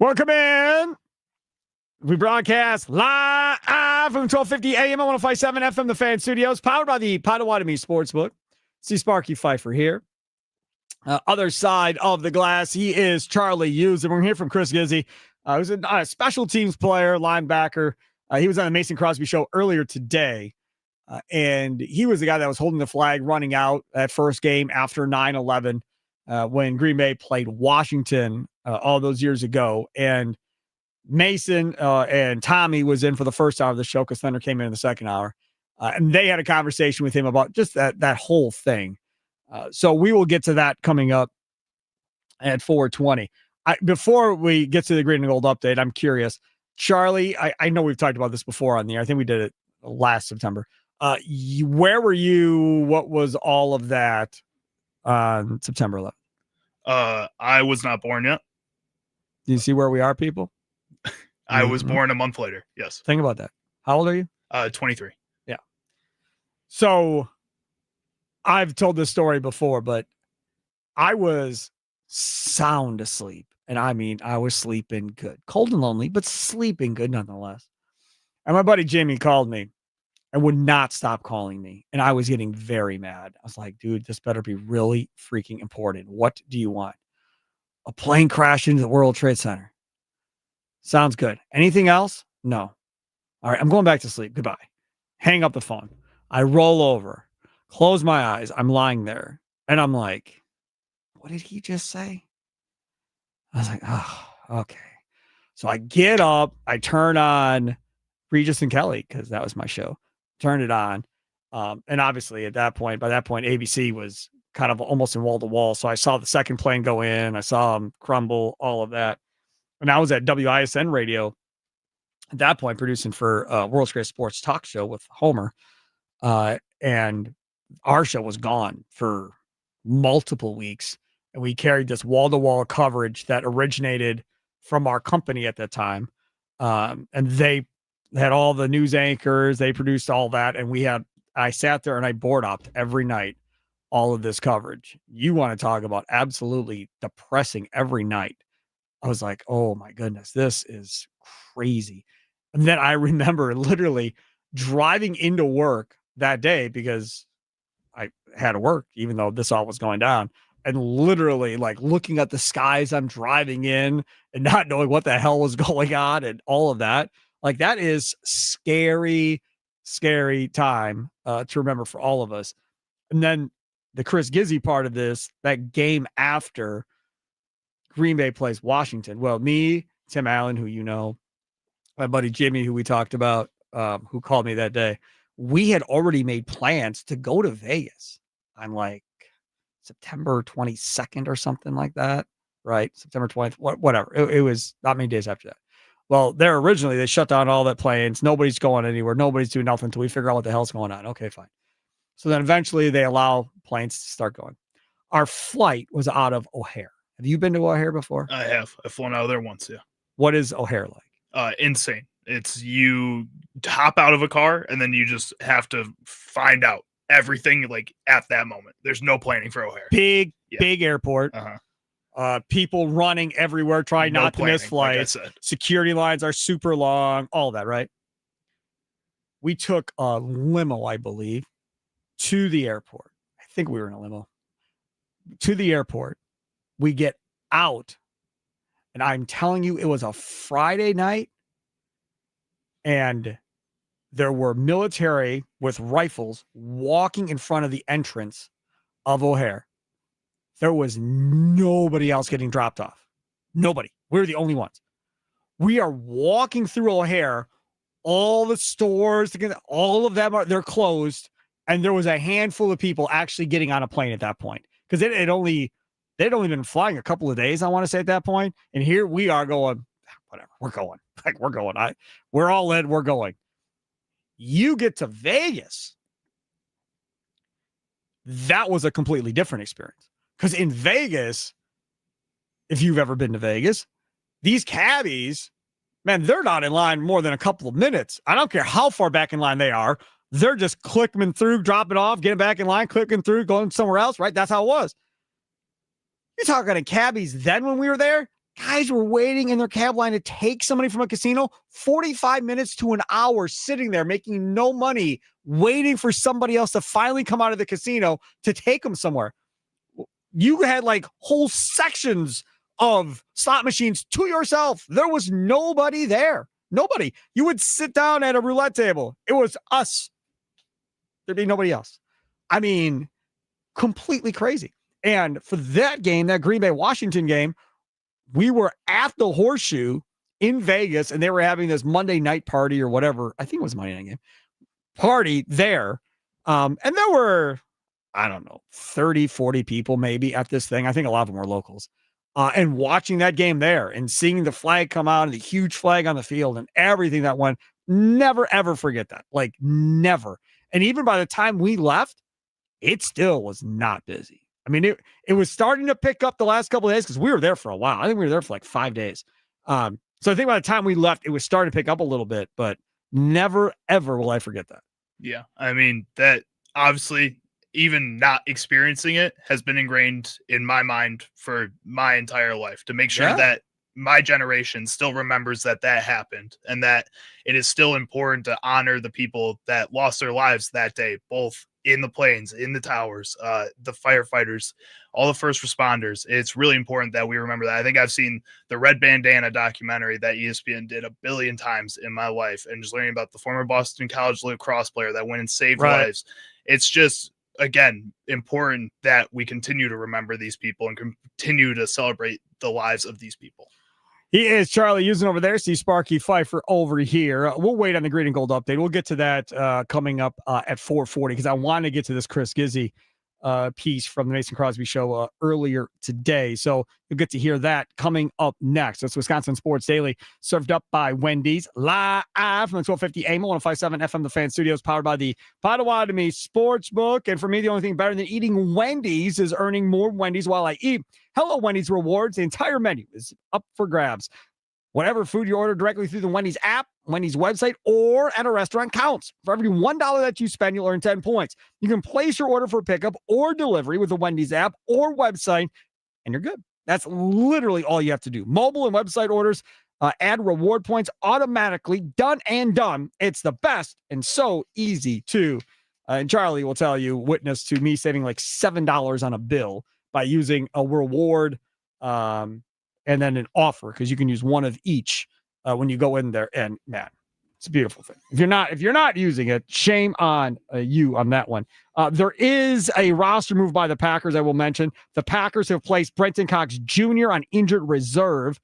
Welcome in. We broadcast live from 1250 AM at 105.7 FM, the Fan Studios, powered by the Potawatomi Sportsbook. See Sparky Fifer here. Other side of the glass, he is Charlie Hughes, and we're here from Chris Gizzi, who's a special teams player, linebacker. He was on the Mason Crosby show earlier today, and he was the guy that was holding the flag running out that first game after 9/11 when Green Bay played Washington all those years ago. And Mason and Tommy was in for the first hour of the show because Thunder came in the second hour. And they had a conversation with him about just that whole thing. So we will get to that coming up at 4:20. Before we get to the green and gold update, I'm curious. Charlie, I know we've talked about this before on the air. I think we did it last September. Where were you? What was all of that on September 11th? I was not born yet. Do you see where we are, people? I was born a month later. Yes. Think about that. How old are you? 23. Yeah. So I've told this story before, but I was sound asleep. And I mean, I was sleeping good. Cold and lonely, but sleeping good nonetheless. And my buddy Jamie called me and would not stop calling me. And I was getting very mad. I was like, dude, this better be really freaking important. What do you want? A plane crash into the World Trade Center. Sounds good. Anything else? No. All right, I'm going back to sleep. Goodbye. Hang up the phone. I roll over, close my eyes. I'm lying there. And I'm like, what did he just say? I was like, oh, okay. So I get up. I turn on Regis and Kelly because that was my show. Turn it on. And obviously by that point, ABC was kind of almost in wall to wall. So I saw the second plane go in. I saw them crumble, all of that. And I was at WISN radio at that point, producing for World's Greatest Sports Talk Show with Homer. And our show was gone for multiple weeks. And we carried this wall-to-wall coverage that originated from our company at that time. And they had all the news anchors. They produced all that. And I sat there and I board opped every night all of this coverage. You want to talk about absolutely depressing every night. I was like, oh my goodness, this is crazy. And then I remember literally driving into work that day because I had to work, even though this all was going down, and literally like looking at the skies I'm driving in and not knowing what the hell was going on and all of that. Like that is scary, scary time to remember for all of us. And then the Chris Gizzi part of this, that game after Green Bay plays Washington. Well, me, Tim Allen, who you know, my buddy Jimmy, who we talked about, who called me that day, we had already made plans to go to Vegas on like September 22nd or something like that, right? September 20th, whatever. It was not many days after that. Well, they shut down all that planes. Nobody's going anywhere. Nobody's doing nothing until we figure out what the hell's going on. Okay, fine. So then eventually they allow planes to start going. Our flight was out of O'Hare. Have you been to O'Hare before? I have. I've flown out of there once, yeah. What is O'Hare like? Insane. It's you hop out of a car and then you just have to find out everything like at that moment. There's no planning for O'Hare. Big airport. People running everywhere, trying not to miss flights. Like security lines are super long, all that, right? We took a limo, I believe, to the airport. I think we were in a limo. To the airport. We get out, and I'm telling you, it was a Friday night, and there were military with rifles walking in front of the entrance of O'Hare. There was nobody else getting dropped off. Nobody. We were the only ones. We are walking through O'Hare. All the stores, all of them they're closed, and there was a handful of people actually getting on a plane at that point because they'd only been flying a couple of days, I want to say, at that point. And here we are going, whatever, we're going. Like, we're going. We're all in, we're going. You get to Vegas. That was a completely different experience. Because in Vegas, if you've ever been to Vegas, these cabbies, man, they're not in line more than a couple of minutes. I don't care how far back in line they are. They're just clicking through, dropping off, getting back in line, clicking through, going somewhere else, right? That's how it was. You're talking to cabbies then when we were there, Guys were waiting in their cab line to take somebody from a casino 45 minutes to an hour, sitting there making no money, waiting for somebody else to finally come out of the casino to take them somewhere. You had like whole sections of slot machines to yourself. There was nobody there. Nobody. You would sit down at a roulette table. It was us. There'd be nobody else. I mean, completely crazy. And for that game, that Green Bay Washington game, we were at the Horseshoe in Vegas, and they were having this Monday night party or whatever. I think it was a Monday night game party there. And there were, I don't know, 30, 40 people maybe at this thing. I think a lot of them were locals. And watching that game there and seeing the flag come out and the huge flag on the field and everything that went, never, ever forget that. Like, never. And even by the time we left, it still was not busy. I mean, it was starting to pick up the last couple of days because we were there for a while. I think we were there for like 5 days. So I think by the time we left, it was starting to pick up a little bit, but never, ever will I forget that. Yeah. I mean, that obviously, even not experiencing it has been ingrained in my mind for my entire life to make sure that my generation still remembers that happened and that it is still important to honor the people that lost their lives that day, both in the planes, in the towers, the firefighters, all the first responders. It's really important that we remember that. I think I've seen the Red Bandana documentary that ESPN did 1 billion times in my life, and just learning about the former Boston College lacrosse player that went and saved lives. It's just, again, important that we continue to remember these people and continue to celebrate the lives of these people. He is Charlie using over there. See Sparky Fifer over here. We'll wait on the green and gold update. We'll get to that coming up at 4:40 because I want to get to this Chris Gizzy piece from the Mason Crosby show earlier today. So you'll get to hear that coming up next. That's Wisconsin Sports Daily, served up by Wendy's, live from the 1250 AM, 105.7 FM, the Fan Studios, powered by the Potawatomi Sportsbook. And for me, the only thing better than eating Wendy's is earning more Wendy's while I eat. Hello, Wendy's Rewards. The entire menu is up for grabs. Whatever food you order directly through the Wendy's app, Wendy's website, or at a restaurant counts. For every $1 that you spend, you'll earn 10 points. You can place your order for pickup or delivery with the Wendy's app or website, and you're good. That's literally all you have to do. Mobile and website orders add reward points automatically. Done and done. It's the best and so easy too. And Charlie will tell you, witness to me saving like $7 on a bill by using a reward and then an offer, because you can use one of each when you go in there. And man, it's a beautiful thing. If you're not using it, shame on you on that one. There is a roster move by the Packers. I will mention the Packers have placed Brenton Cox Jr. on injured reserve,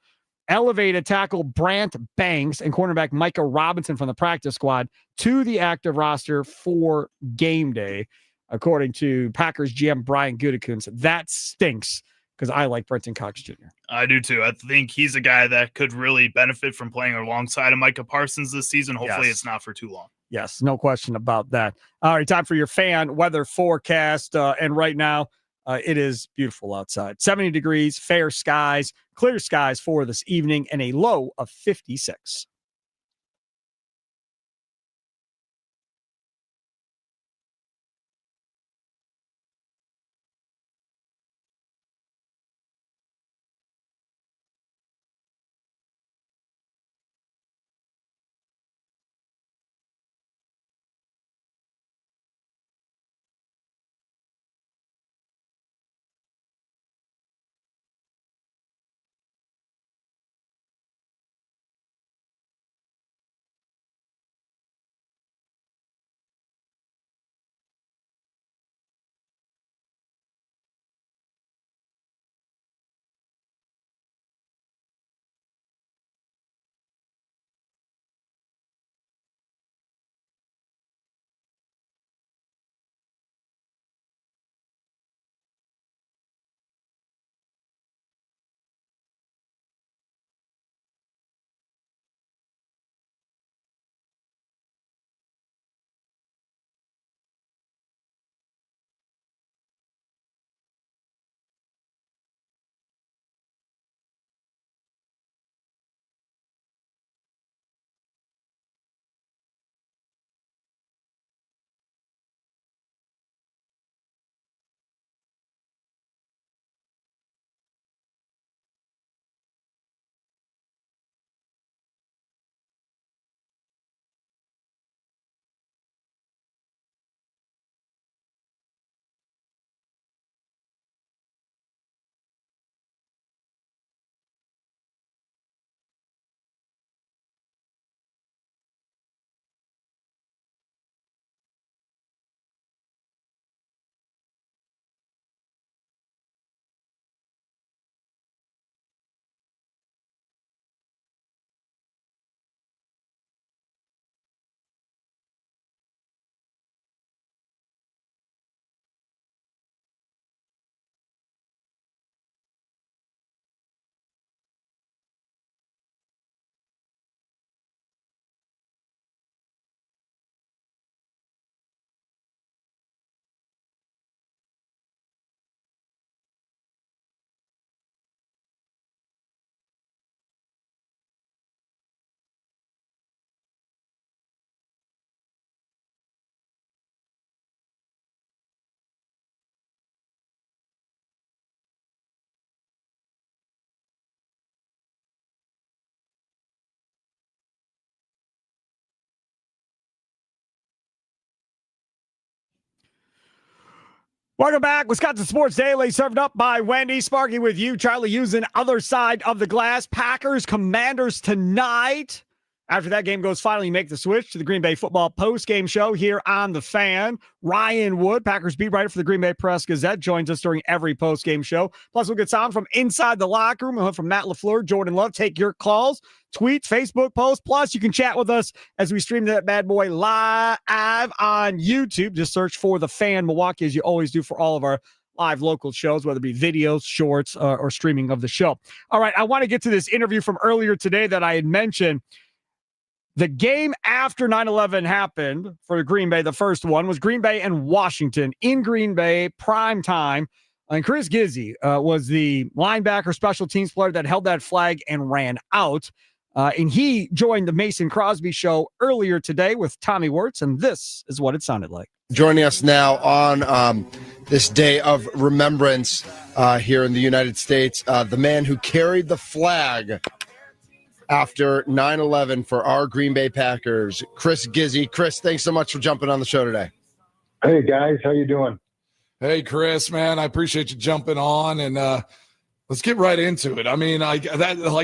elevated tackle Brant Banks and cornerback Micah Robinson from the practice squad to the active roster for game day, according to Packers GM Brian Gutekunst. That stinks, because I like Brenton Cox Jr. I do too. I think he's a guy that could really benefit from playing alongside of Micah Parsons this season. Hopefully it's not for too long. Yes, no question about that. All right, time for your fan weather forecast. And right now, it is beautiful outside. 70 degrees, fair skies, clear skies for this evening, and a low of 56. Welcome back. Wisconsin Sports Daily, served up by Wendy. Sparky with you. Charlie using other side of the glass. Packers, Commanders tonight. After that game goes final, you make the switch to the Green Bay football post-game show here on The Fan. Ryan Wood, Packers beat writer for the Green Bay Press-Gazette, joins us during every post-game show. Plus, we'll get sound from inside the locker room. We'll hear from Matt LaFleur, Jordan Love. Take your calls, tweets, Facebook posts. Plus, you can chat with us as we stream that bad boy live on YouTube. Just search for The Fan Milwaukee, as you always do for all of our live local shows, whether it be videos, shorts, or streaming of the show. All right, I want to get to this interview from earlier today that I had mentioned. The game after 9/11 happened for Green Bay, the first one, was Green Bay and Washington in Green Bay, prime time. And Chris Gizzi was the linebacker special teams player that held that flag and ran out. And he joined the Mason Crosby show earlier today with Tommy Wirtz, and this is what it sounded like. Joining us now on this day of remembrance here in the United States, the man who carried the flag after 9/11 for our Green Bay Packers, Chris Gizzi. Chris, thanks so much for jumping on the show today. Hey, guys. How you doing? Hey, Chris, man, I appreciate you jumping on, and let's get right into it. I mean,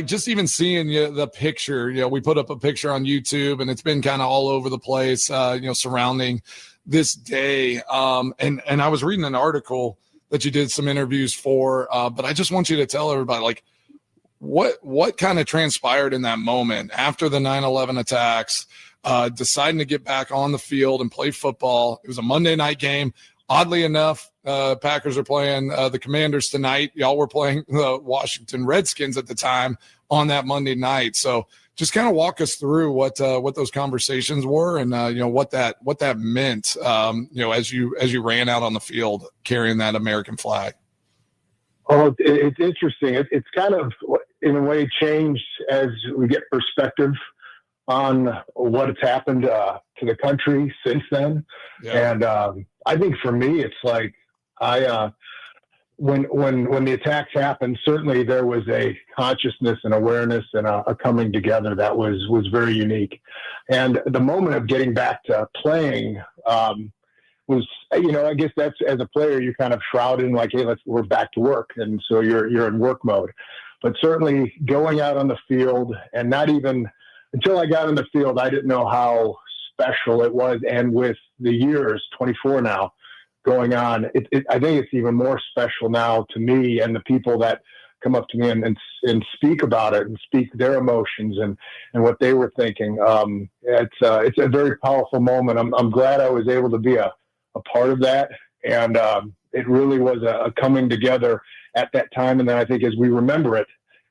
just even seeing the picture, we put up a picture on YouTube, and it's been kind of all over the place, surrounding this day. And I was reading an article that you did some interviews for, but I just want you to tell everybody, what kind of transpired in that moment after the 9/11 attacks, deciding to get back on the field and play football. It was a Monday night game. Oddly enough, Packers are playing the Commanders tonight. Y'all were playing the Washington Redskins at the time on that Monday night. So just kind of walk us through what those conversations were and what that meant as you ran out on the field carrying that American flag. Oh, it's interesting. It's kind of, in a way, changed as we get perspective on what has happened to the country since then. Yeah. And I think for me, it's like when the attacks happened, certainly there was a consciousness and awareness and a coming together that was very unique. And the moment of getting back to playing was, I guess that's, as a player, you're kind of shrouded in like, hey, we're back to work. And so you're in work mode. But certainly going out on the field, and not even until I got on the field, I didn't know how special it was. And with the years, 24 now, going on, I think it's even more special now to me and the people that come up to me and speak about it and speak their emotions and what they were thinking. It's a very powerful moment. I'm glad I was able to be a part of that. And it really was a coming together at that time. And then I think as we remember it,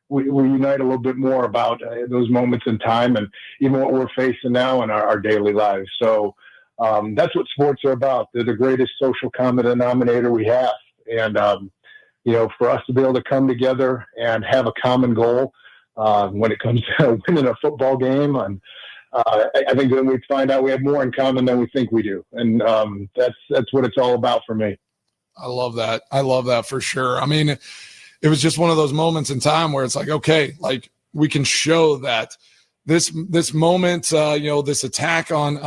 we unite a little bit more about those moments in time and even what we're facing now in our daily lives. So that's what sports are about. They're the greatest social common denominator we have. And, for us to be able to come together and have a common goal when it comes to winning a football game, and I think then we'd find out we have more in common than we think we do. And that's what it's all about for me. I love that. I love that for sure. I mean, it was just one of those moments in time where it's like, okay, like we can show that this moment, this attack on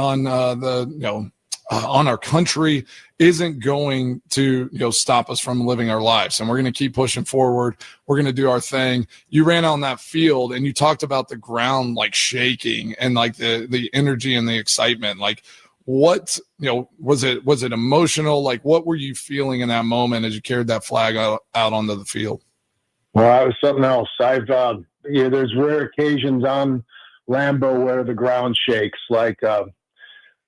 our country isn't going to stop us from living our lives, and we're going to keep pushing forward. We're going to do our thing. You ran on that field and you talked about the ground like shaking and like the energy and the excitement. Like, what was it emotional? Like, what were you feeling in that moment as you carried that flag out onto the field? Well, it was something else. There's rare occasions on Lambeau where the ground shakes, like a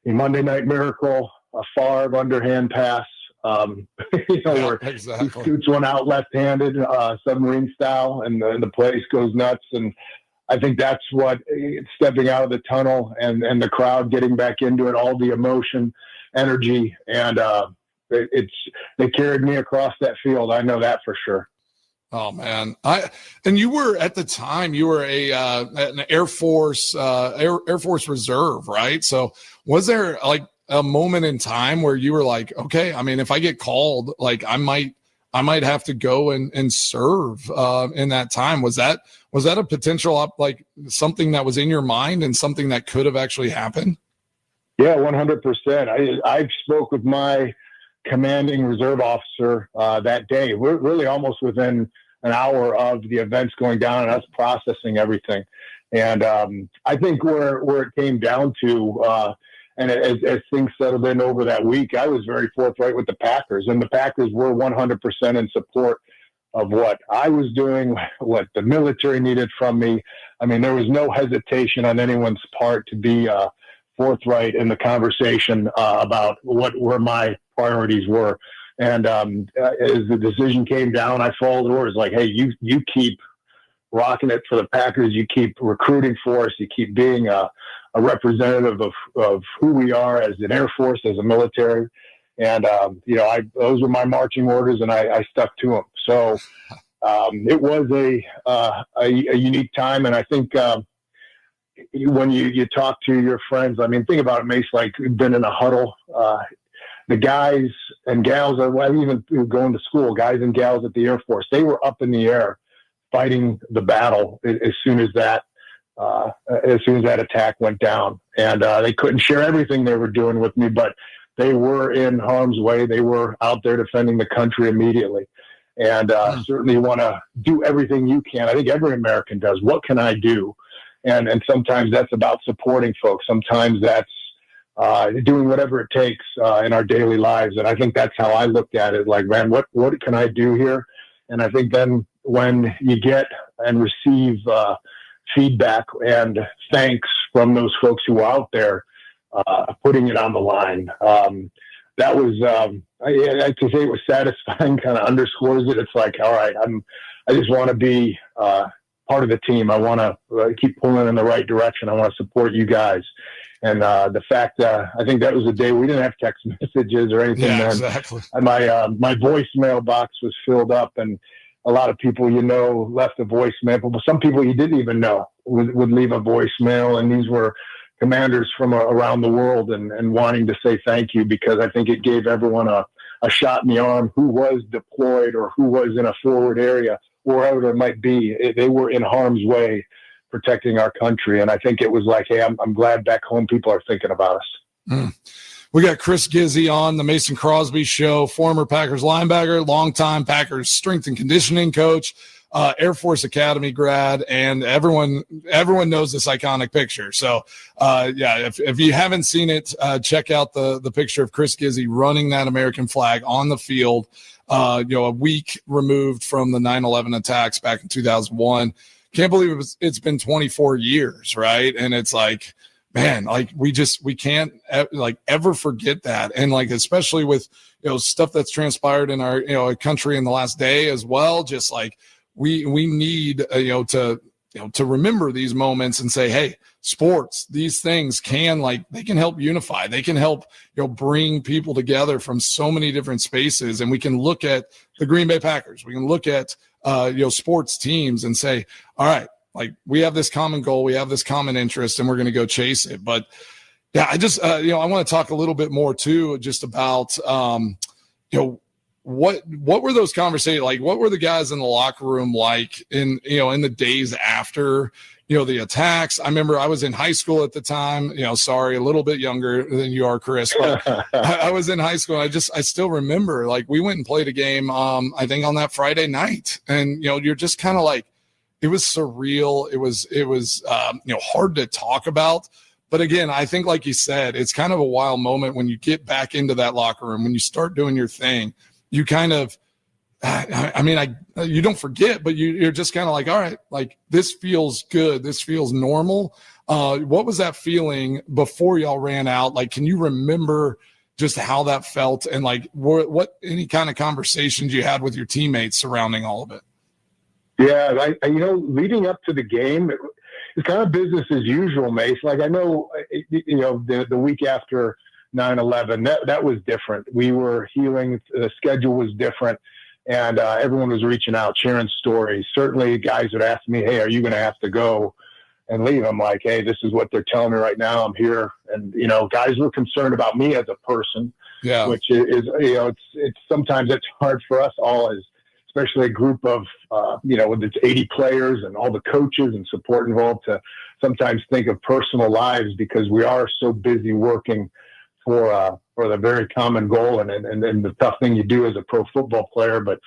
Monday Night Miracle, a Favre underhand pass, where exactly. He shoots one out left-handed, submarine style, and the place goes nuts. And I think that's what, stepping out of the tunnel and the crowd getting back into it, all the emotion, energy, and they carried me across that field. I know that for sure. Oh man. And you were at the time, you were an Air Force Reserve, right? So was there like a moment in time where you were like, okay, I mean, if I get called, like I might have to go and serve in that time. Was that a potential, like something that was in your mind and something that could have actually happened? Yeah, 100%. I spoke with my commanding reserve officer that day. We're really almost within an hour of the events going down and us processing everything. And I think where it came down to, and as things settled in over that week, I was very forthright with the Packers, and the Packers were 100% in support of what I was doing, what the military needed from me. I mean, there was no hesitation on anyone's part to be forthright in the conversation about where my priorities were. And as the decision came down, I followed orders like, hey, you keep rocking it for the Packers. You keep recruiting for us. You keep being a representative of who we are as an Air Force, as a military. And, those were my marching orders, and I stuck to them. So it was a unique time. And I think when you talk to your friends, I mean, think about it, Mace, like been in a huddle. The guys and gals, even going to school, guys and gals at the Air Force, they were up in the air fighting the battle as soon as that attack went down. And they couldn't share everything they were doing with me, but they were in harm's way. They were out there defending the country immediately. And certainly you want to do everything you can. I think every American does. What can I do? And sometimes that's about supporting folks. Sometimes that's doing whatever it takes in our daily lives. And I think that's how I looked at it. Like, man, what can I do here? And I think then when you get and receive feedback and thanks from those folks who are out there putting it on the line, that was, to say it was satisfying kind of underscores it. It's like, all right, I just want to be part of the team. I want to keep pulling in the right direction. I want to support you guys. And the fact I think that was the day we didn't have text messages or anything. Yeah, then. exactly. And my voicemail box was filled up, and a lot of people, left a voicemail. But some people you didn't even know would leave a voicemail, and these were commanders from around the world and wanting to say thank you, because I think it gave everyone a shot in the arm who was deployed or who was in a forward area, wherever it might be. They were in harm's way protecting our country. And I think it was like, hey, I'm glad back home people are thinking about us. Mm. We got Chris Gizzi on the Mason Crosby Show, former Packers linebacker, longtime Packers strength and conditioning coach, Air Force Academy grad, and everyone knows this iconic picture. So, if you haven't seen it, check out the picture of Chris Gizzi running that American flag on the field, a week removed from the 9/11 attacks back in 2001. Can't believe it's been 24 years, right? And it's like, man, like we can't ever forget that. And like, especially with, stuff that's transpired in our, country in the last day as well. Just like we need, to remember these moments and say, hey, sports, these things they can help unify. They can help, bring people together from so many different spaces. And we can look at the Green Bay Packers. We can look at, sports teams and say, all right, like we have this common goal, we have this common interest, and we're going to go chase it. But yeah, I just, I want to talk a little bit more too, just about, what were those conversations like? What were the guys in the locker room like in the days after, the attacks? I remember I was in high school at the time, sorry, a little bit younger than you are, Chris, but I was in high school. I still remember, like, we went and played a game, I think on that Friday night, and, you're just kind of like, it was surreal. It was hard to talk about. But again, I think, like you said, it's kind of a wild moment when you get back into that locker room, when you start doing your thing, you kind of, you don't forget, but you're just kind of like, all right, like this feels good. This feels normal. What was that feeling before y'all ran out? Like, can you remember just how that felt? And like, what any kind of conversations you had with your teammates surrounding all of it? Yeah, leading up to the game, it's kind of business as usual, Mace. Like, I know, the week after 9/11, that was different. We were healing. The schedule was different, and everyone was reaching out, sharing stories. Certainly, guys would ask me, "Hey, are you going to have to go and leave?" I'm like, "Hey, this is what they're telling me right now. I'm here." And guys were concerned about me as a person, which is it's sometimes it's hard for us all as, especially a group of, with its 80 players and all the coaches and support involved, to sometimes think of personal lives, because we are so busy working for the very common goal and the tough thing you do as a pro football player. But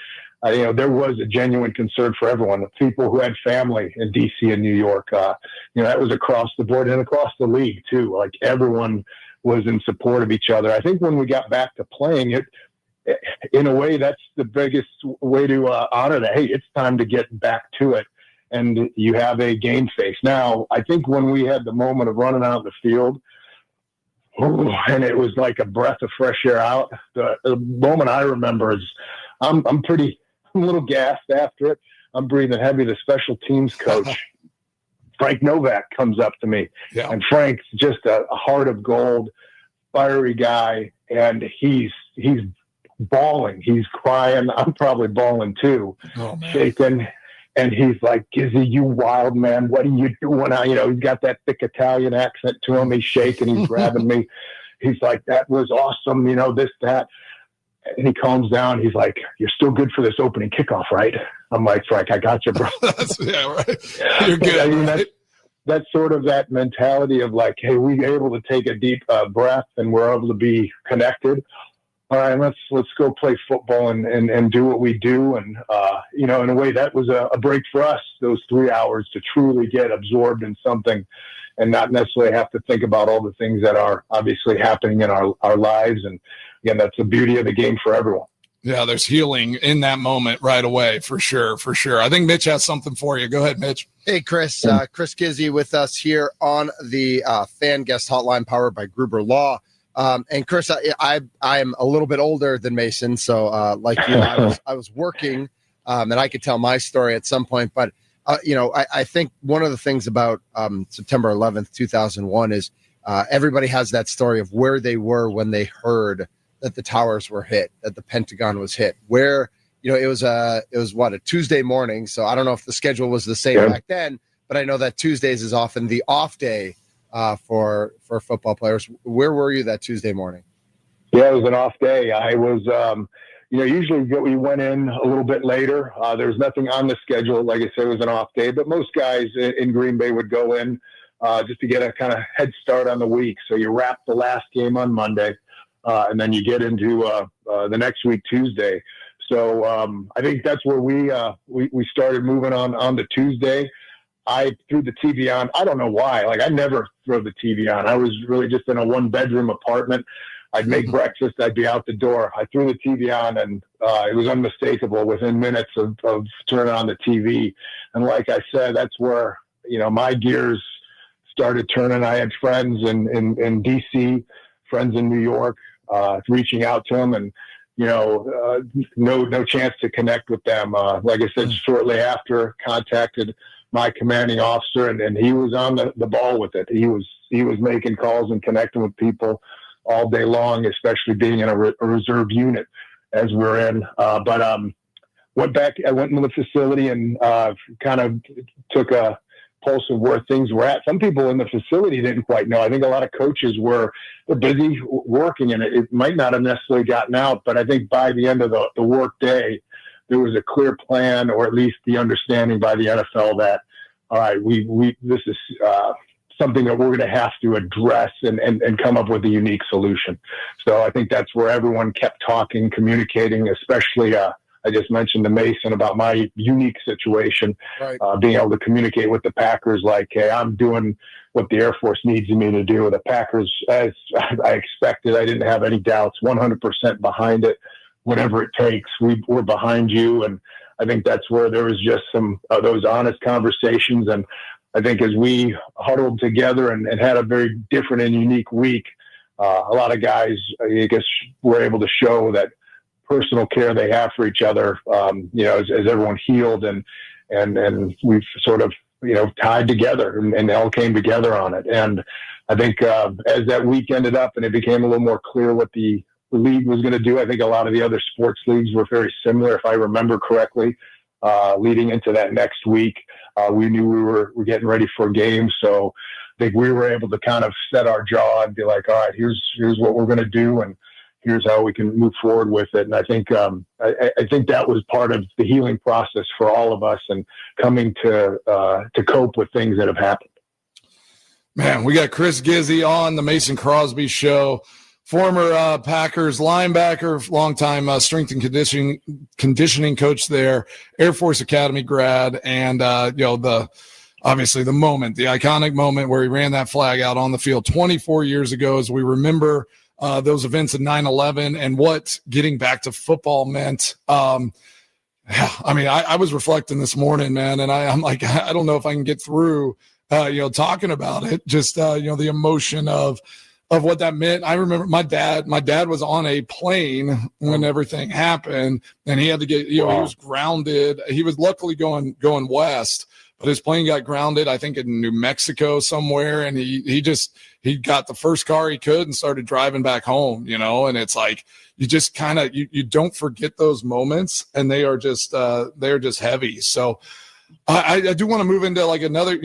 there was a genuine concern for everyone. The people who had family in DC and New York, that was across the board and across the league too. Like everyone was in support of each other. I think when we got back to playing it, in a way, that's the biggest way to honor that. Hey, it's time to get back to it. And you have a game face. Now, I think when we had the moment of running out the field, and it was like a breath of fresh air out, the moment I remember is I'm a little gassed after it. I'm breathing heavy. The special teams coach, Frank Novak, comes up to me. Yeah. And Frank's just a heart of gold, fiery guy. And he's bawling. He's crying. I'm probably bawling too, shaking. And he's like, Gizzy, you wild man, what are you doing? He's got that thick Italian accent to him. He's shaking. He's grabbing me. He's like, that was awesome. This, that. And he calms down. He's like, you're still good for this opening kickoff, right? I'm like, Frank, I got you, bro. Yeah, right. You're good. Right? That's sort of that mentality of like, hey, we're able to take a deep breath and we're able to be connected. All right, let's go play football and do what we do. And, in a way that was a break for us, those 3 hours to truly get absorbed in something and not necessarily have to think about all the things that are obviously happening in our lives. And again, that's the beauty of the game for everyone. Yeah, there's healing in that moment right away, for sure, for sure. I think Mitch has something for you. Go ahead, Mitch. Hey, Chris. Chris Gizzy with us here on the fan guest hotline powered by Gruber Law. And Chris, I'm a little bit older than Mason, so like you, I was working, and I could tell my story at some point. But I think one of the things about September 11th, 2001, is everybody has that story of where they were when they heard that the towers were hit, that the Pentagon was hit. Where it was a Tuesday morning, so I don't know if the schedule was the same back then, but I know that Tuesdays is often the off day for football players. Where were you that Tuesday morning? Yeah, it was an off day. I was, usually we went in a little bit later. There was nothing on the schedule. Like I said, it was an off day, but most guys in Green Bay would go in just to get a kind of head start on the week. So you wrap the last game on Monday, and then you get into the next week, Tuesday. So I think that's where we started moving on to Tuesday. I threw the TV on. I don't know why. Like, I never throw the TV on. I was really just in a one-bedroom apartment. I'd make breakfast. I'd be out the door. I threw the TV on, and it was unmistakable within minutes of turning on the TV. And like I said, that's where, my gears started turning. I had friends in D.C., friends in New York, reaching out to them, and, no chance to connect with them. Like I said, shortly after, contacted my commanding officer, and he was on the ball with it. He was making calls and connecting with people all day long, especially being in a reserve unit as we're in. But went back. I went into the facility and kind of took a pulse of where things were at. Some people in the facility didn't quite know. I think a lot of coaches were busy working, and it might not have necessarily gotten out. But I think by the end of the work day, there was a clear plan, or at least the understanding by the NFL that, all right, this is something that we're going to have to address and come up with a unique solution. So I think that's where everyone kept talking, communicating, especially I just mentioned to Mason about my unique situation, right. Being able to communicate with the Packers like, hey, I'm doing what the Air Force needs me to do. The Packers, as I expected, I didn't have any doubts, 100% behind it. Whatever it takes, we're behind you. And I think that's where there was just some of those honest conversations. And I think as we huddled together and had a very different and unique week, a lot of guys, I guess, were able to show that personal care they have for each other, as everyone healed and we've sort of, tied together and they all came together on it. And I think as that week ended up and it became a little more clear what the league was going to do, I think a lot of the other sports leagues were very similar, if I remember correctly, leading into that next week. We knew we were getting ready for a game. So I think we were able to kind of set our jaw and be like, all right, here's what we're going to do. And here's how we can move forward with it. And I think I think that was part of the healing process for all of us and coming to cope with things that have happened. Man, we got Chris Gizzy on the Mason Crosby Show. former Packers linebacker, longtime strength and conditioning coach there, Air Force Academy grad, and obviously the iconic moment where he ran that flag out on the field 24 years ago, as we remember those events of 9/11 and what getting back to football meant. I was reflecting this morning, man, and I'm like, I don't know if I can get through, talking about it. Just, the emotion of what that meant. I remember my dad was on a plane when everything happened, and he had to get, he was grounded. He was luckily going west, but his plane got grounded, I think in New Mexico somewhere. And he got the first car he could and started driving back home, and it's like, you just kind of, you don't forget those moments, and they're just heavy. So I do want to move into like another,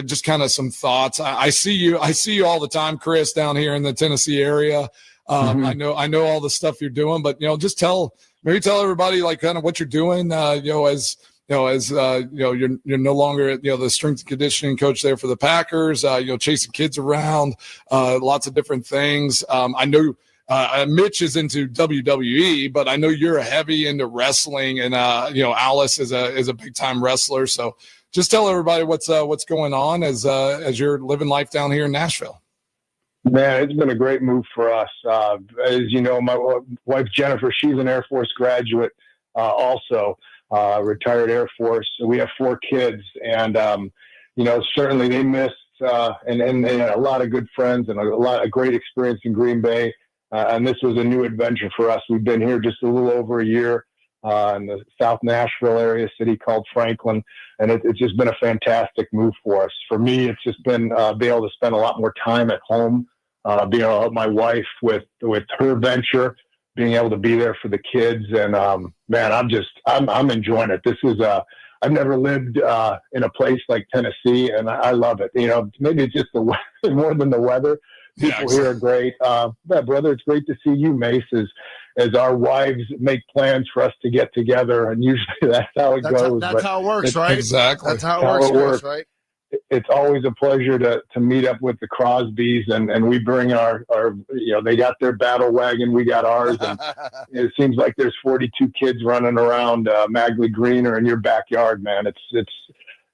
just kind of some thoughts. I see you all the time, Chris, down here in the Tennessee area. I know all the stuff you're doing, but just tell everybody like kind of what you're doing, as you're no longer, the strength and conditioning coach there for the Packers, chasing kids around, lots of different things. I know Mitch is into WWE, but I know you're heavy into wrestling, and Alice is a big time wrestler. So just tell everybody what's going on as you're living life down here in Nashville. Man, it's been a great move for us. As you know, my wife Jennifer, she's an Air Force graduate, also retired Air Force. So we have 4 kids, and certainly they missed and they had a lot of good friends and a lot of great experience in Green Bay. And this was a new adventure for us. We've been here just a little over a year in the South Nashville area, city called Franklin, and it's just been a fantastic move for us. For me, it's just been be able to spend a lot more time at home, being able to help my wife with her venture, being able to be there for the kids, and man, I'm enjoying it. This is I've never lived in a place like Tennessee, and I love it. Maybe it's just the weather more than the weather. People here are great. Brother, it's great to see you, Mace, as our wives make plans for us to get together, and usually that's how it goes. That's how it works, right? Exactly. That's how it works, right? It's always a pleasure to meet up with the Crosbys, and we bring our they got their battle wagon, we got ours, and it seems like there's 42 kids running around Magley Green or in your backyard, man.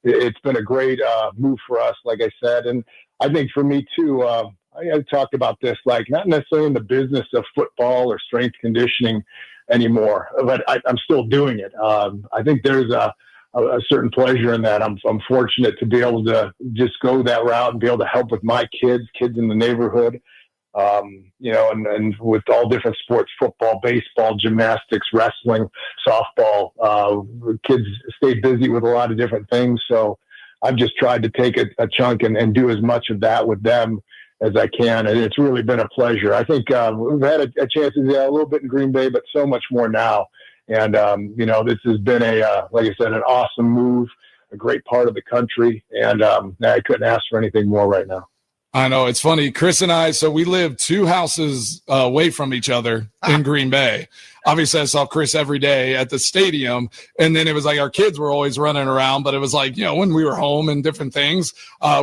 It's been a great move for us, like I said, and I think for me too. I talked about this, like not necessarily in the business of football or strength conditioning anymore, but I'm still doing it. I think there's a certain pleasure in that. I'm fortunate to be able to just go that route and be able to help with my kids in the neighborhood, and with all different sports, football, baseball, gymnastics, wrestling, softball. Kids stay busy with a lot of different things. So I've just tried to take a chunk and do as much of that with them as I can, and it's really been a pleasure. I think we've had a chance to do a little bit in Green Bay, but so much more now. And this has been like I said, an awesome move, a great part of the country, and I couldn't ask for anything more right now. I know, it's funny. Chris and I, so we live 2 houses away from each other in Green Bay. Obviously, I saw Chris every day at the stadium, and then it was like our kids were always running around, but it was like, when we were home and different things,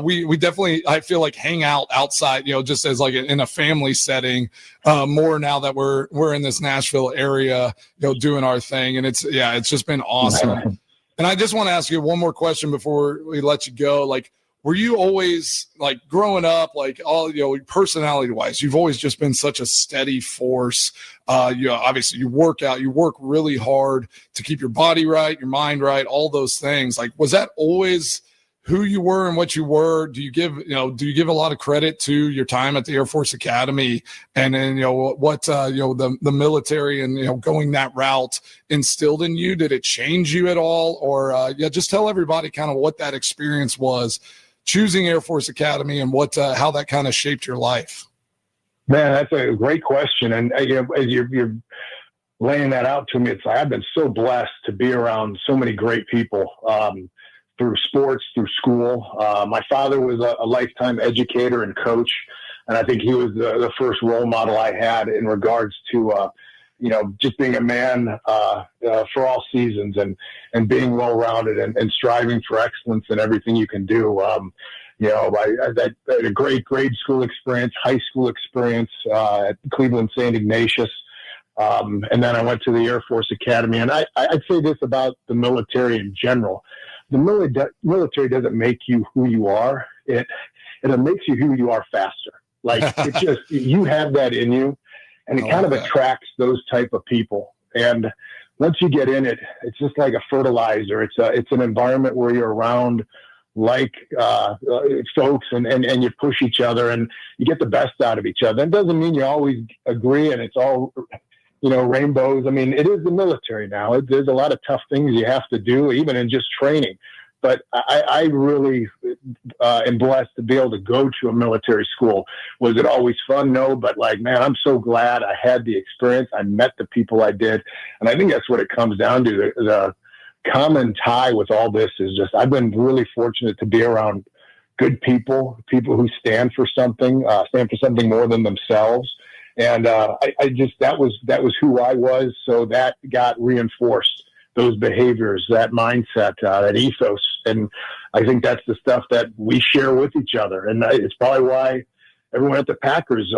we definitely, I feel like, hang out outside, just as like in a family setting, more now that we're in this Nashville area, doing our thing. And it's just been awesome. And I just want to ask you one more question before we let you go. Like, were you always, like, growing up, like, all, personality wise, you've always just been such a steady force. Obviously you work out, you work really hard to keep your body right, your mind right, all those things. Like, was that always who you were and what you were? Do you give a lot of credit to your time at the Air Force Academy and then, what, the military and, going that route instilled in you? Did it change you at all? Or, just tell everybody kind of what that experience was, choosing Air Force Academy, and what how that kind of shaped your life. Man, that's a great question. And as you're laying that out to me, it's like I've been so blessed to be around so many great people through sports, through school. My father was a lifetime educator and coach, and I think he was the first role model I had in regards to just being a man for all seasons and being well-rounded and striving for excellence in everything you can do. I had a great grade school experience, high school experience at Cleveland St. Ignatius. And then I went to the Air Force Academy. And I'd say this about the military in general. The military doesn't make you who you are. It makes you who you are faster. Like, it just, you have that in you, and it kind of attracts those type of people. And once you get in it, it's just like a fertilizer. It's an environment where you're around like folks, and you push each other, and you get the best out of each other. It doesn't mean you always agree and it's all, rainbows. I mean, it is the military now. There's a lot of tough things you have to do, even in just training. But I really am blessed to be able to go to a military school. Was it always fun? No, but man, I'm so glad I had the experience. I met the people I did. And I think that's what it comes down to. The common tie with all this is just, I've been really fortunate to be around good people who stand for something more than themselves. And that was who I was. So that got reinforced. Those behaviors, that mindset, that ethos. And I think that's the stuff that we share with each other. And it's probably why everyone at the Packers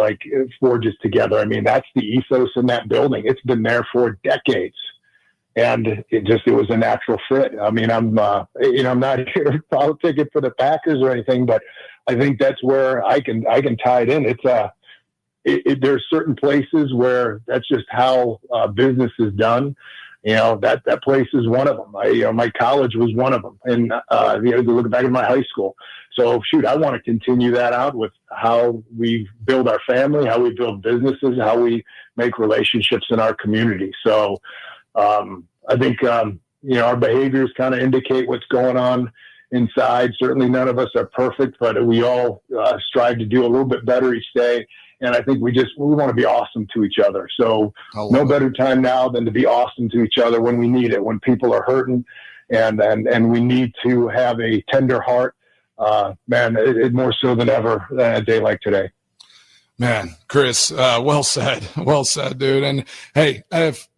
forges together. I mean, that's the ethos in that building. It's been there for decades. And it was a natural fit. I mean, I'm not here politicking for the Packers or anything, but I think that's where I can tie it in. There's certain places where that's just how business is done. That place is one of them. My college was one of them. And, look back at my high school. So I want to continue that out with how we build our family, how we build businesses, how we make relationships in our community. So, I think, our behaviors kind of indicate what's going on inside. Certainly none of us are perfect, but we all strive to do a little bit better each day. And I think we want to be awesome to each other. So no better time now than to be awesome to each other when we need it, when people are hurting and we need to have a tender heart, it more so than ever a day like today. Man, Chris, well said, dude. And hey, I've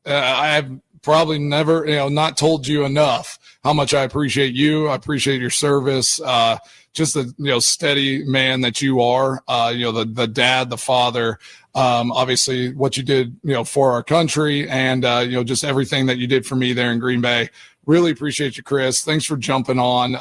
probably never, not told you enough how much I appreciate you. I appreciate your service. Just the steady man that you are, the dad, the father, obviously what you did, for our country, and just everything that you did for me there in Green Bay. Really appreciate you, Chris. Thanks for jumping on.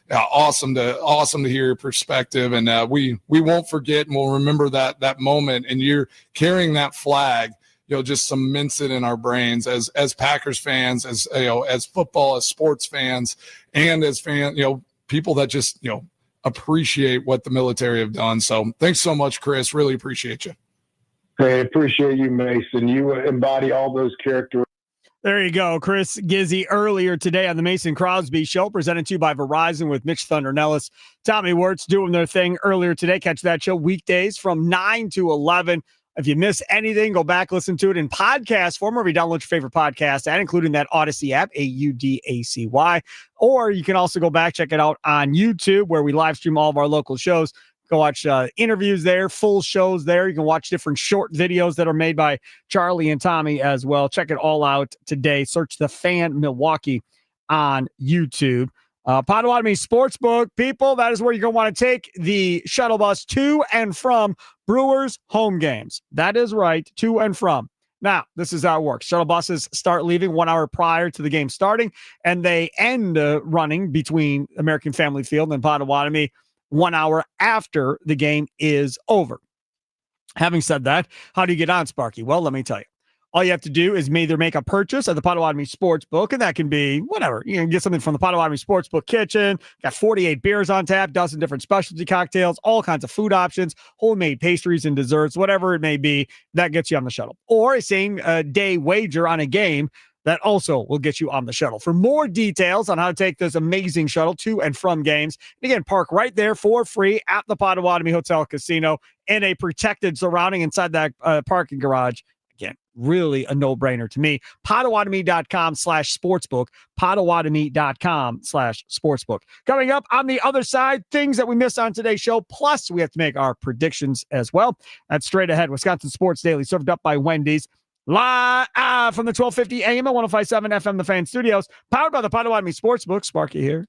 Awesome to hear your perspective, and we won't forget, and we'll remember that moment. And you're carrying that flag, just cements it in our brains as Packers fans, as football, as sports fans, and as fans, people that just, appreciate what the military have done. So thanks so much, Chris. Really appreciate you. Hey, appreciate you, Mason. You embody all those characteristics. There you go. Chris Gizzy earlier today on the Mason Crosby Show, presented to you by Verizon with Mitch Thunder Nellis. Tommy Wirtz doing their thing earlier today. Catch that show weekdays from 9 to 11. If you miss anything, go back, listen to it in podcast form, or you download your favorite podcast, and including that Odyssey app, AUDACY. Or you can also go back, check it out on YouTube, where we live stream all of our local shows. Go watch interviews there, full shows there. You can watch different short videos that are made by Charlie and Tommy as well. Check it all out today. Search The Fan Milwaukee on YouTube. Potawatomi Sportsbook, people, that is where you're going to want to take the shuttle bus to and from Brewers home games. That is right, to and from. Now, this is how it works. Shuttle buses start leaving 1 hour prior to the game starting, and they end running between American Family Field and Potawatomi 1 hour after the game is over. Having said that, how do you get on, Sparky? Well, let me tell you. All you have to do is either make a purchase at the Potawatomi Sportsbook, and that can be whatever. You can get something from the Potawatomi Sportsbook kitchen. Got 48 beers on tap, dozen different specialty cocktails, all kinds of food options, homemade pastries and desserts, whatever it may be, that gets you on the shuttle. Or a same-day wager on a game that also will get you on the shuttle. For more details on how to take this amazing shuttle to and from games, and again, park right there for free at the Potawatomi Hotel Casino in a protected surrounding inside that parking garage. Again, really a no-brainer to me. Potawatomi.com/sportsbook. Potawatomi.com/sportsbook. Coming up on the other side, things that we missed on today's show, plus we have to make our predictions as well. That's straight ahead. Wisconsin Sports Daily, served up by Wendy's. Live from the 1250 AM at 105.7 FM, The Fan Studios, powered by the Potawatomi Sportsbook. Sparky here.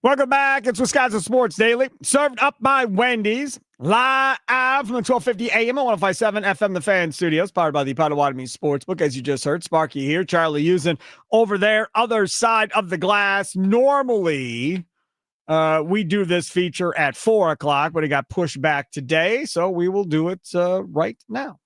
Welcome back. It's Wisconsin Sports Daily, served up by Wendy's, live from the 1250 AM and 105.7 FM The Fan Studios, powered by the Potawatomi Sportsbook. As you just heard, Sparky here, Charlie using over there, other side of the glass. Normally, we do this feature at 4 o'clock, but it got pushed back today, so we will do it right now.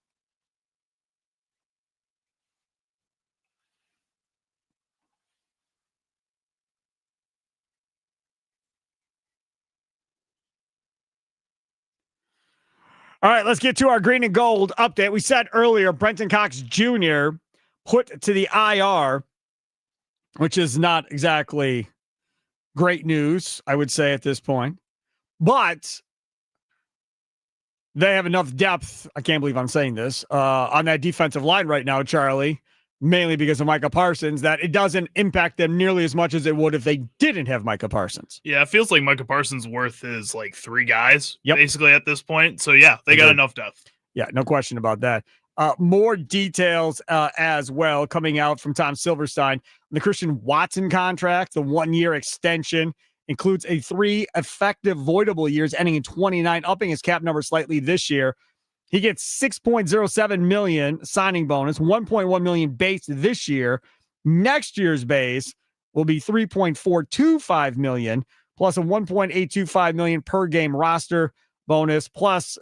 All right, let's get to our green and gold update. We said earlier, Brenton Cox Jr. put to the IR, which is not exactly great news, I would say, at this point. But they have enough depth, I can't believe I'm saying this, on that defensive line right now, Charlie, mainly because of Micah Parsons, that it doesn't impact them nearly as much as it would if they didn't have Micah Parsons. Yeah, it feels like Micah Parsons' worth is like 3 guys, basically, at this point. So, yeah, they got enough depth. Yeah, no question about that. More details as well coming out from Tom Silverstein. The Christian Watson contract, the 1-year extension, includes a 3 effective voidable years ending in 29, upping his cap number slightly this year. He gets $6.07 million signing bonus, $1.1 million base this year. Next year's base will be $3.425 million plus a $1.825 million per game roster bonus plus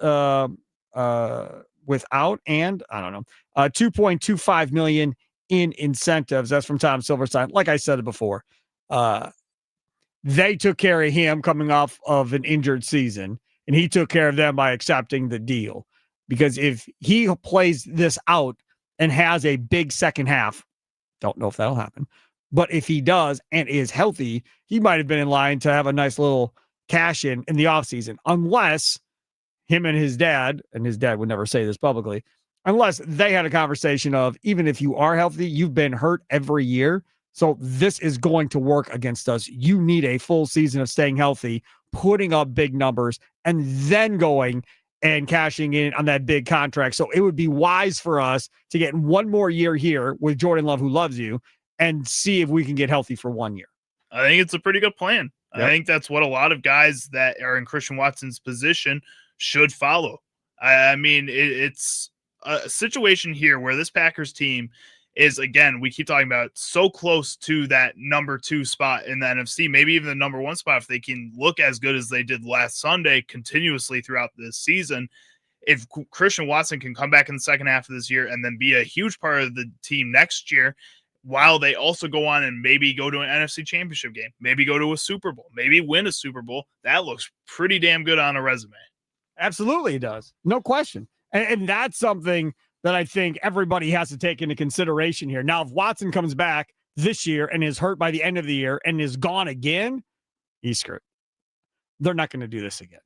without and I don't know $2.25 million in incentives. That's from Tom Silverstein. Like I said it before, they took care of him coming off of an injured season, and he took care of them by accepting the deal. Because if he plays this out and has a big second half, don't know if that'll happen, but if he does and is healthy, he might have been in line to have a nice little cash in the offseason, unless him and his dad would never say this publicly, unless they had a conversation of, even if you are healthy, you've been hurt every year, so this is going to work against us. You need a full season of staying healthy, putting up big numbers, and then going and cashing in on that big contract. So it would be wise for us to get 1 more year here with Jordan Love, who loves you, and see if we can get healthy for 1 year. I think it's a pretty good plan. Yep. I think that's what a lot of guys that are in Christian Watson's position should follow. I mean, it's a situation here where this Packers team is, again, we keep talking about so close to that number 2 spot in the NFC, maybe even the number 1 spot, if they can look as good as they did last Sunday continuously throughout this season. If Christian Watson can come back in the second half of this year and then be a huge part of the team next year, while they also go on and maybe go to an NFC championship game, maybe go to a Super Bowl, maybe win a Super Bowl, that looks pretty damn good on a resume. Absolutely it does. No question. And that's something that I think everybody has to take into consideration here. Now, if Watson comes back this year and is hurt by the end of the year and is gone again, he's screwed. They're not going to do this again.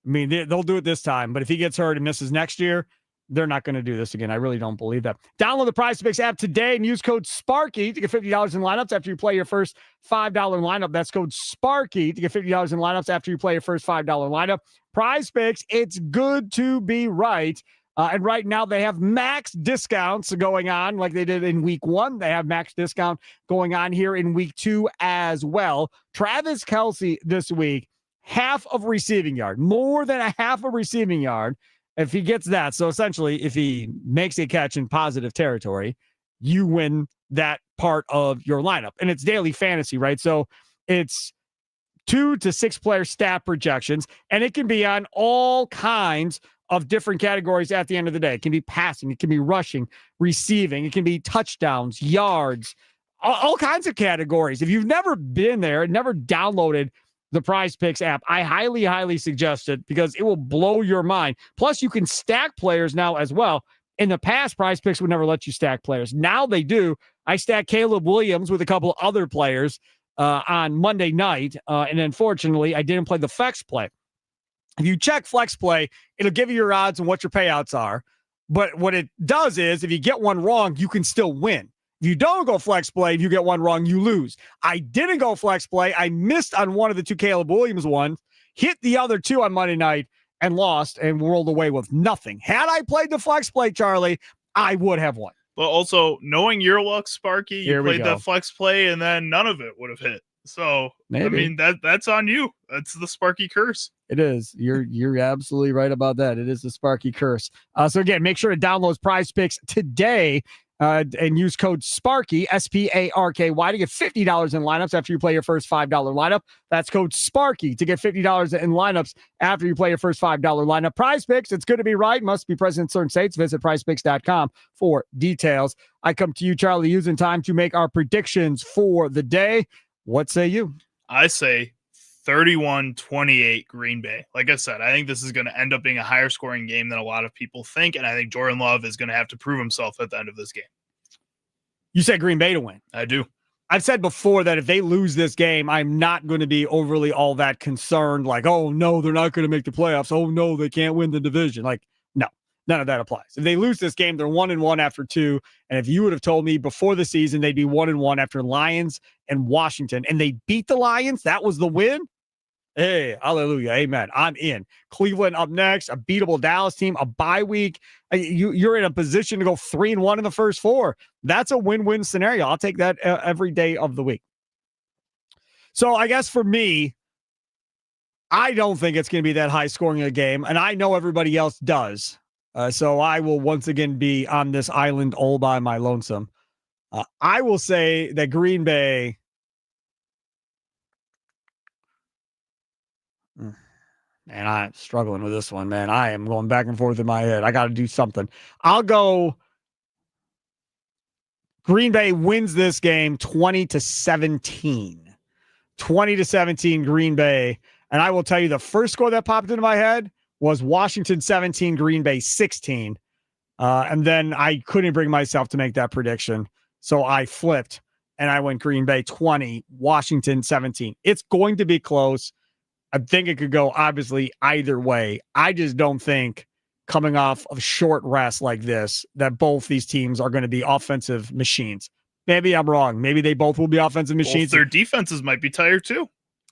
I mean, they'll do it this time, but if he gets hurt and misses next year, they're not going to do this again. I really don't believe that. Download the PrizePicks app today and use code Sparky to get $50 in lineups after you play your first $5 lineup. That's code Sparky to get $50 in lineups after you play your first $5 lineup. PrizePicks, it's good to be right. And right now they have max discounts going on like they did in week 1. They have max discount going on here in week 2 as well. Travis Kelce this week, half of receiving yard, more than a half a receiving yard. If he gets that, so essentially if he makes a catch in positive territory, you win that part of your lineup. And it's daily fantasy, right? So it's 2 to 6 player stat projections, and it can be on all kinds of different categories at the end of the day. It can be passing, it can be rushing, receiving, it can be touchdowns, yards, all kinds of categories. If you've never been there and never downloaded the PrizePicks app, I highly, highly suggest it because it will blow your mind. Plus, you can stack players now as well. In the past, PrizePicks would never let you stack players. Now they do. I stacked Caleb Williams with a couple other players on Monday night, and unfortunately, I didn't play the flex play. If you check flex play, it'll give you your odds and what your payouts are. But what it does is if you get one wrong, you can still win. If you don't go flex play, if you get one wrong, you lose. I didn't go flex play. I missed on one of the 2 Caleb Williams ones, hit the other 2 on Monday night, and lost and rolled away with nothing. Had I played the flex play, Charlie, I would have won. But also, knowing your luck, Sparky, you played the flex play, and then none of it would have hit. So Maybe. I mean that's on you. That's the Sparky curse. It is. You're absolutely right about that. It is the Sparky curse. So again, make sure to download Prize Picks today and use code Sparky, SPARKY, to get $50 in lineups after you play your first $5 lineup. That's code Sparky to get $50 in lineups after you play your first $5 lineup. Prize Picks, it's good to be right. Must be present in certain states. Visit prizepicks.com for details. I come to you, Charlie, using time to make our predictions for the day. What say you? I say 31-28 Green Bay. Like I said, I think this is going to end up being a higher scoring game than a lot of people think, and I think Jordan Love is going to have to prove himself at the end of this game. You said Green Bay to win. I do. I've said before that if they lose this game, I'm not going to be overly all that concerned. Like, oh, no, they're not going to make the playoffs. Oh, no, they can't win the division. Like, no, none of that applies. If they lose this game, they're 1-1 after 2. And if you would have told me before the season they'd be 1-1 after Lions and Washington, and they beat the Lions, that was the win. Hey, hallelujah. Amen. I'm in. Cleveland up next, a beatable Dallas team, a bye week. You're in a position to go 3-1 in the first 4. That's a win-win scenario. I'll take that every day of the week. So I guess for me, I don't think it's going to be that high scoring a game, and I know everybody else does. So I will once again be on this island all by my lonesome. I will say that Green Bay... Man, I'm struggling with this one, man. I am going back and forth in my head. I got to do something. I'll go Green Bay wins this game 20-17. 20-17 Green Bay. And I will tell you the first score that popped into my head was Washington 17, Green Bay 16. And then I couldn't bring myself to make that prediction. So I flipped and I went Green Bay 20, Washington 17. It's going to be close. I think it could go obviously either way. I just don't think coming off of short rest like this, that both these teams are going to be offensive machines. Maybe I'm wrong. Maybe they both will be offensive machines. Both their defenses might be tired too.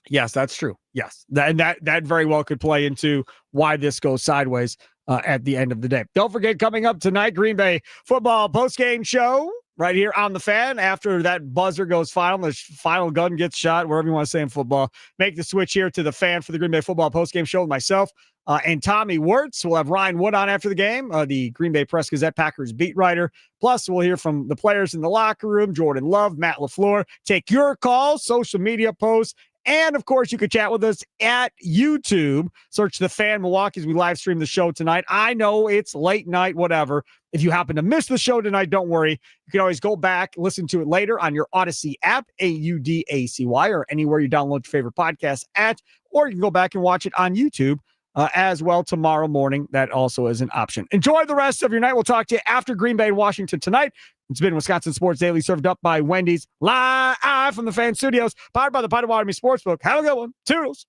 Yes, that's true. Yes. That very well could play into why this goes sideways at the end of the day. Don't forget, coming up tonight, Green Bay football postgame show right here on the Fan. After that buzzer goes final, the final gun gets shot, wherever you want to say in football. Make the switch here to the Fan for the Green Bay football postgame show with myself and Tommy Wirtz. We'll have Ryan Wood on after the game, the Green Bay Press Gazette Packers beat writer. Plus, we'll hear from the players in the locker room, Jordan Love, Matt LaFleur. Take your calls, social media posts, and, of course, you can chat with us at YouTube. Search The Fan Milwaukee as we live stream the show tonight. I know it's late night, whatever. If you happen to miss the show tonight, don't worry. You can always go back, listen to it later on your Odyssey app, AUDACY, or anywhere you download your favorite podcast at, or you can go back and watch it on YouTube as well tomorrow morning. That also is an option. Enjoy the rest of your night. We'll talk to you after Green Bay, Washington tonight. It's been Wisconsin Sports Daily, served up by Wendy's, live from the Fan Studios, powered by the Potawatomi Sportsbook. Have a good one. Toodles.